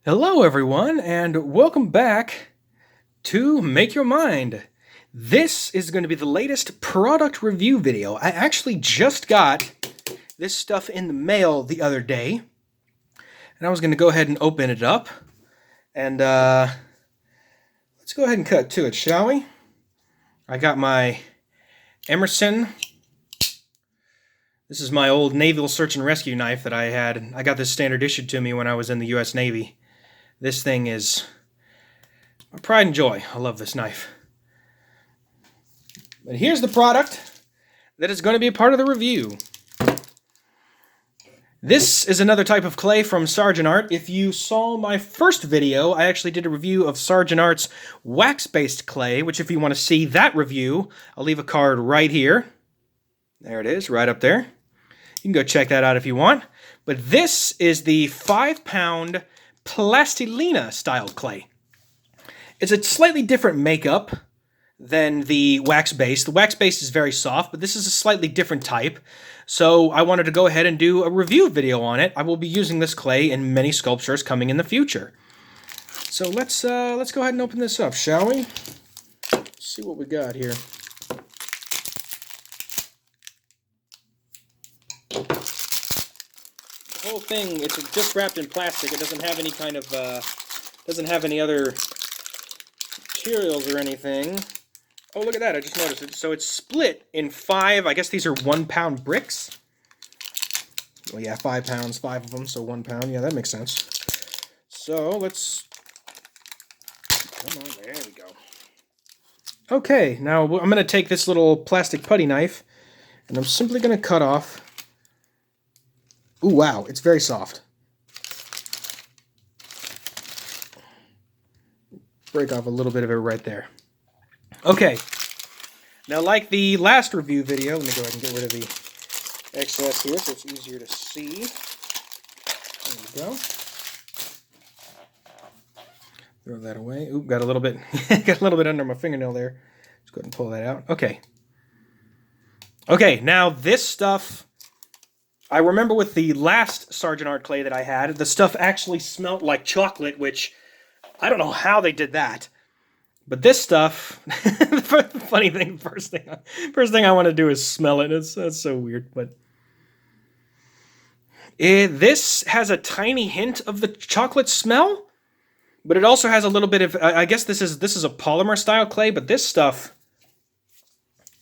Hello everyone, and welcome back to Make Your Mind. This is going to be the latest product review video. I actually just got this stuff in the mail the other day, and I was going to go ahead and open it up. And let's go ahead and cut to it, shall we? I got my Emerson. This is my old naval search and rescue knife that I had. I got this standard issued to me when I was in the U.S. Navy. This thing is my pride and joy. I love this knife. But here's the product that is going to be a part of the review. This is another type of clay from Sargent Art. If you saw my first video, I actually did a review of Sargent Art's wax-based clay, which if you want to see that review, I'll leave a card right here. There it is, right up there. You can go check that out if you want. But this is the 5-pound Plastilina style clay. It's a slightly different makeup than the wax-based. The wax-based is very soft, but this is a slightly different type. So I wanted to go ahead and do a review video on it. I will be using this clay in many sculptures coming in the future. So let's go ahead and open this up, shall we? Let's see what we got here. The whole thing, it's just wrapped in plastic. It doesn't have any kind of, doesn't have any other materials or anything. Oh, look at that, I just noticed it. So it's split in 5, I guess these are 1-pound bricks. Well, yeah, 5 pounds, 5 of them, so 1 pound. Yeah, that makes sense. So let's, come on, there we go. Okay, now I'm going to take this little plastic putty knife, and I'm simply going to cut off. Ooh, wow, it's very soft. Break off a little bit of it right there. Okay, now like the last review video, let me go ahead and get rid of the excess here so it's easier to see. There we go. Throw that away. Ooh, got a little bit, under my fingernail there. Let's go ahead and pull that out. Okay. Okay, now this stuff, I remember with the last Sargent Art clay that I had, the stuff actually smelled like chocolate, which I don't know how they did that. But this stuff, the funny thing, first thing I want to do is smell it. That's so weird, but this has a tiny hint of the chocolate smell, but it also has a little bit of, I guess this is a polymer style clay, but this stuff,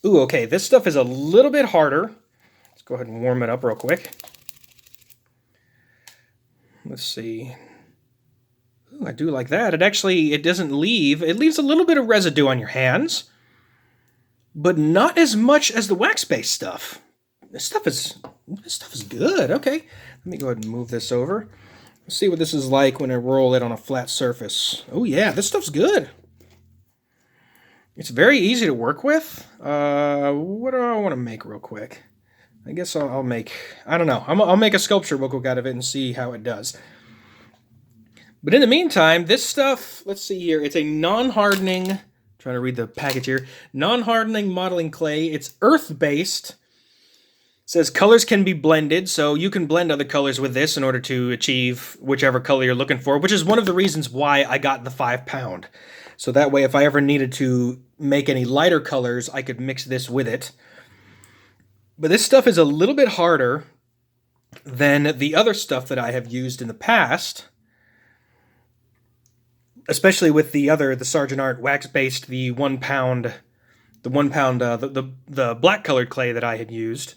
ooh, okay, this stuff is a little bit harder. Let's go ahead and warm it up real quick. Let's see. Ooh, I do like that. It doesn't leave. It leaves a little bit of residue on your hands, but not as much as the wax-based stuff. This stuff is good. Okay, let me go ahead and move this over. Let's see what this is like when I roll it on a flat surface. Oh yeah, this stuff's good. It's very easy to work with. What do I want to make real quick? I guess I'll make, I don't know. I'll make a sculpture book out of it and see how it does. But in the meantime, this stuff, let's see here. It's a non-hardening, trying to read the package here, non-hardening modeling clay. It's earth-based. It says colors can be blended, so you can blend other colors with this in order to achieve whichever color you're looking for, which is one of the reasons why I got the 5-pound. So that way, if I ever needed to make any lighter colors, I could mix this with it. But this stuff is a little bit harder than the other stuff that I have used in the past, especially with the Sargent Art wax-based, the 1-pound, the black-colored clay that I had used.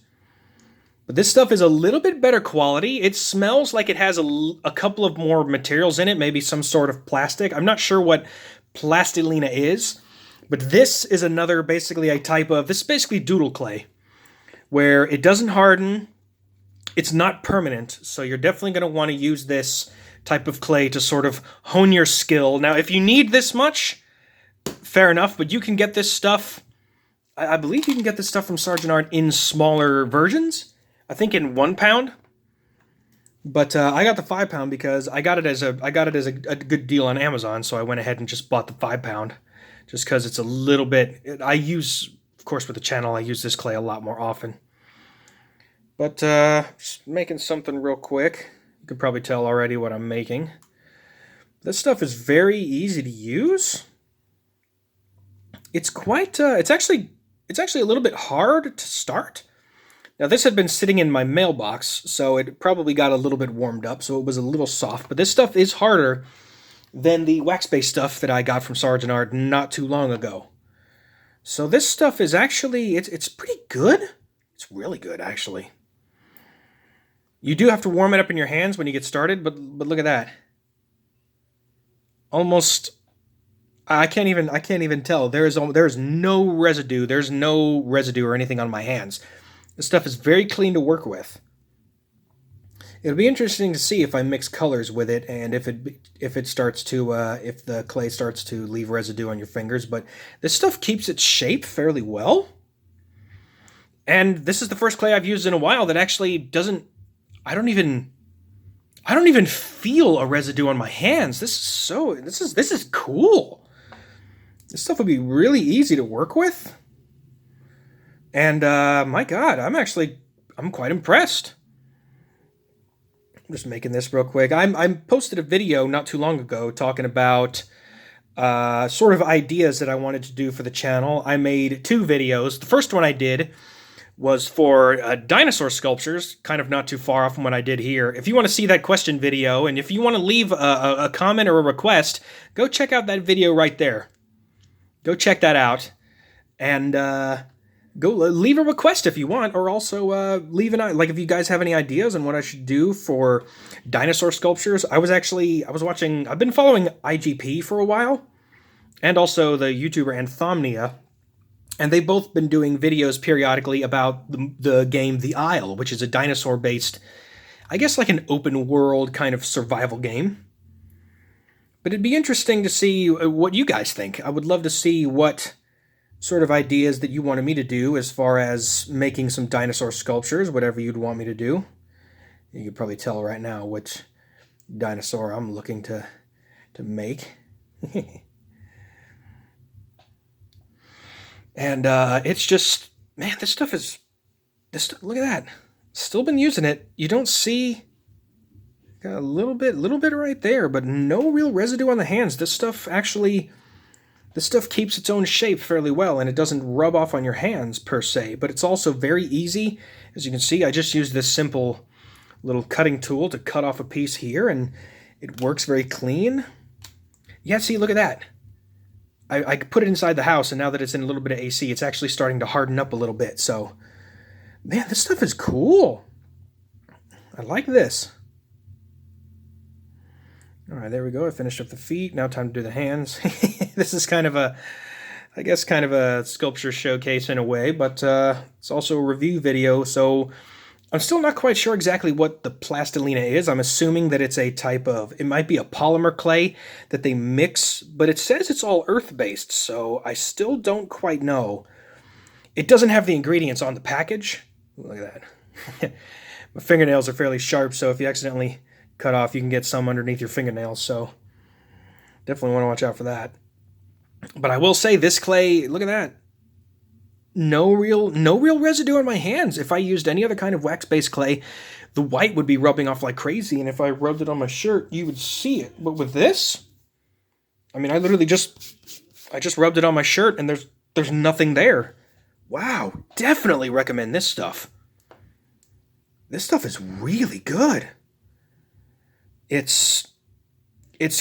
But this stuff is a little bit better quality. It smells like it has a couple of more materials in it, maybe some sort of plastic. I'm not sure what plastilina is, but this is another, basically a type of, this is basically doodle clay, where it doesn't harden, it's not permanent, so you're definitely going to want to use this type of clay to sort of hone your skill. Now, if you need this much, fair enough, but you can get this stuff, I believe you can get this stuff from Sargent Art in smaller versions, I think in 1 pound, but I got the 5-pound because I got it as a good deal on Amazon, so I went ahead and just bought the 5-pound, just because it's a little bit, of course, with the channel, I use this clay a lot more often. But just making something real quick. You can probably tell already what I'm making. This stuff is very easy to use. It's quite, it's actually a little bit hard to start. Now this had been sitting in my mailbox, so it probably got a little bit warmed up, so it was a little soft. But this stuff is harder than the wax-based stuff that I got from Sargent Art not too long ago. So this stuff is actually, it's pretty good. It's really good, actually. You do have to warm it up in your hands when you get started, but look at that. Almost, I can't even tell. There is no residue. There's no residue or anything on my hands. This stuff is very clean to work with. It'll be interesting to see if I mix colors with it and if it starts to if the clay starts to leave residue on your fingers. But this stuff keeps its shape fairly well. And this is the first clay I've used in a while that actually doesn't. I don't even feel a residue on my hands. This is cool. This stuff would be really easy to work with. And my God, I'm quite impressed. I'm just making this real quick. I posted a video not too long ago talking about sort of ideas that I wanted to do for the channel. I made 2 videos. The first one I did was for dinosaur sculptures, kind of not too far off from what I did here. If you want to see that question video, and if you want to leave a comment or a request, go check out that video right there. Go check that out. And go leave a request if you want, or also leave like if you guys have any ideas on what I should do for dinosaur sculptures. I've been following IGP for a while, and also the YouTuber Anthomnia, and they've both been doing videos periodically about the game The Isle, which is a dinosaur-based, I guess like an open world kind of survival game. But it'd be interesting to see what you guys think. I would love to see what sort of ideas that you wanted me to do as far as making some dinosaur sculptures, whatever you'd want me to do. You could probably tell right now which dinosaur I'm looking to make. And it's just, man, look at that. Still been using it. You don't see, got a little bit right there, but no real residue on the hands. This stuff keeps its own shape fairly well, and it doesn't rub off on your hands per se, but it's also very easy. As you can see, I just used this simple little cutting tool to cut off a piece here, and it works very clean. Yeah, see, look at that. I put it inside the house, and now that it's in a little bit of AC, it's actually starting to harden up a little bit. So, man, this stuff is cool. I like this. All right, there we go. I finished up the feet. Now time to do the hands. This is kind of a sculpture showcase in a way, but it's also a review video, so I'm still not quite sure exactly what the plastilina is. I'm assuming that it's it might be a polymer clay that they mix, but it says it's all earth-based, so I still don't quite know. It doesn't have the ingredients on the package. Look at that. My fingernails are fairly sharp, so if you accidentally cut off, you can get some underneath your fingernails, so definitely want to watch out for that. But I will say this clay, look at that. No real residue on my hands. If I used any other kind of wax-based clay, the white would be rubbing off like crazy, and if I rubbed it on my shirt, you would see it. But with this, I mean, I literally just rubbed it on my shirt, and there's nothing there. Wow, definitely recommend this stuff. This stuff is really good. It's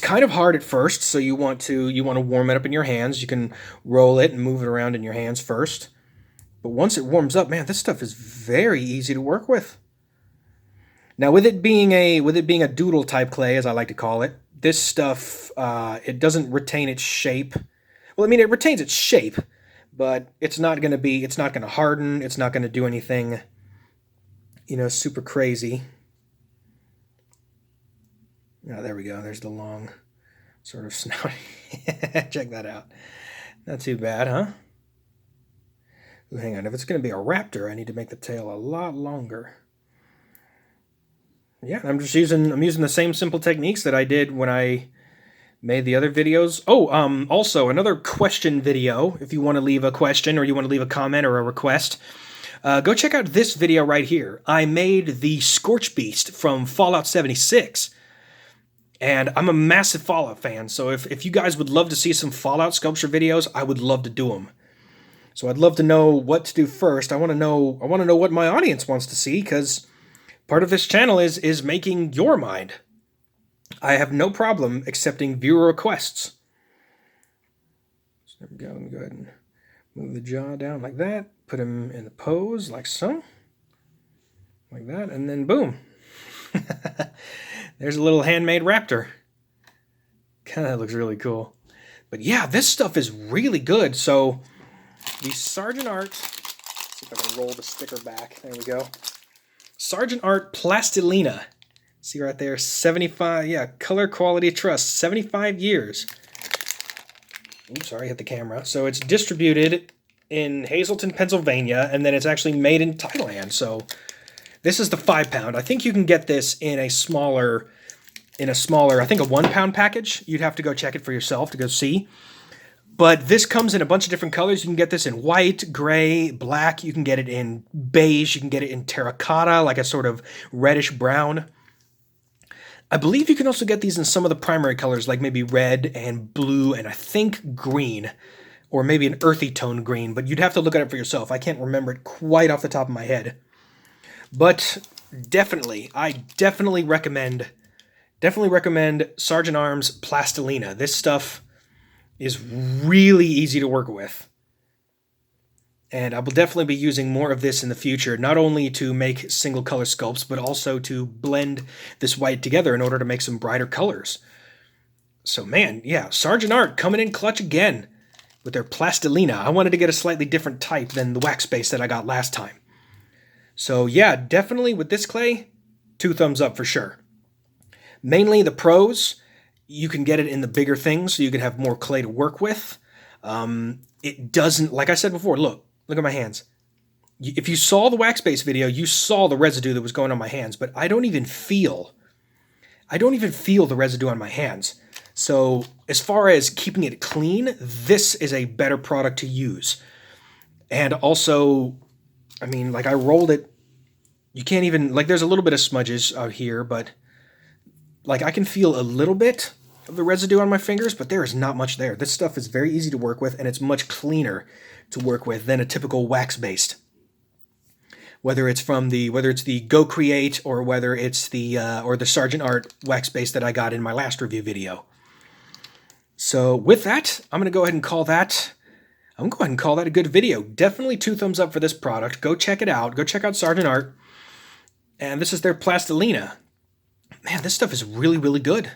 kind of hard at first, so you want to warm it up in your hands. You can roll it and move it around in your hands first. But once it warms up, man, this stuff is very easy to work with. Now, with it being a doodle type clay, as I like to call it, this stuff it doesn't retain its shape. Well, I mean, it retains its shape, but it's not going to harden. It's not going to do anything, super crazy. Oh, there we go. There's the long sort of snout. Check that out. Not too bad, huh? Ooh, hang on. If it's going to be a raptor, I need to make the tail a lot longer. Yeah, I'm using the same simple techniques that I did when I made the other videos. Oh, also another question video. If you want to leave a question or you want to leave a comment or a request, go check out this video right here. I made the Scorch Beast from Fallout 76. And I'm a massive Fallout fan, so if you guys would love to see some Fallout sculpture videos, I would love to do them. So I'd love to know what to do first. I want to know what my audience wants to see, because part of this channel is making your mind. I have no problem accepting viewer requests. So there we go. Let me go ahead and move the jaw down like that. Put him in the pose like so. Like that, and then boom. There's a little handmade raptor. Kind of looks really cool. But yeah, this stuff is really good. So the Sargent Art, let's see if I can roll the sticker back. There we go. Sargent Art Plastilina. See right there, 75, yeah, color quality trust, 75 years. Oops, sorry, hit the camera. So it's distributed in Hazleton, Pennsylvania, and then it's actually made in Thailand. So this is the 5-pound. I think you can get this in a smaller, I think a 1-pound package. You'd have to go check it for yourself to go see. But this comes in a bunch of different colors. You can get this in white, gray, black. You can get it in beige. You can get it in terracotta, like a sort of reddish brown. I believe you can also get these in some of the primary colors, like maybe red and blue and I think green, or maybe an earthy tone green, but you'd have to look at it for yourself. I can't remember it quite off the top of my head. But definitely, I definitely recommend Sargent Arms Plastilina. This stuff is really easy to work with. And I will definitely be using more of this in the future, not only to make single color sculpts, but also to blend this white together in order to make some brighter colors. So man, yeah, Sargent Art coming in clutch again with their Plastilina. I wanted to get a slightly different type than the wax base that I got last time. So yeah, definitely with this clay, 2 thumbs up for sure. Mainly the pros, you can get it in the bigger things, so you can have more clay to work with. It doesn't, like I said before, look at my hands. If you saw the wax base video, you saw the residue that was going on my hands, but I don't even feel the residue on my hands. So as far as keeping it clean, this is a better product to use. And also, I mean, like I rolled it, you can't even, like there's a little bit of smudges out here, but like I can feel a little bit of the residue on my fingers, but there is not much there. This stuff is very easy to work with, and it's much cleaner to work with than a typical wax-based. Whether it's the Go Create or whether it's the Sargent Art wax base that I got in my last review video. So with that, I'm gonna go ahead and call that a good video. Definitely 2 thumbs up for this product. Go check it out. Go check out Sargent Art. And this is their Plastilina. Man, this stuff is really, really good.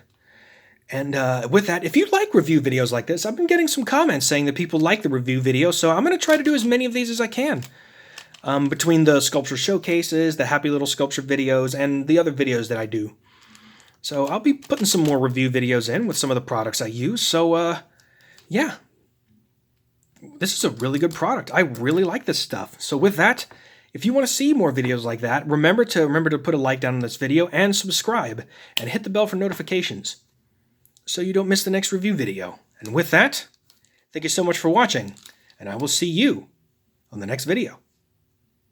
And with that, if you like review videos like this, I've been getting some comments saying that people like the review videos, so I'm going to try to do as many of these as I can. Between the sculpture showcases, the happy little sculpture videos, and the other videos that I do. So I'll be putting some more review videos in with some of the products I use. So, yeah. This is a really good product. I really like this stuff. So with that, if you want to see more videos like that, remember to put a like down on this video and subscribe and hit the bell for notifications so you don't miss the next review video. And with that, thank you so much for watching, and I will see you on the next video.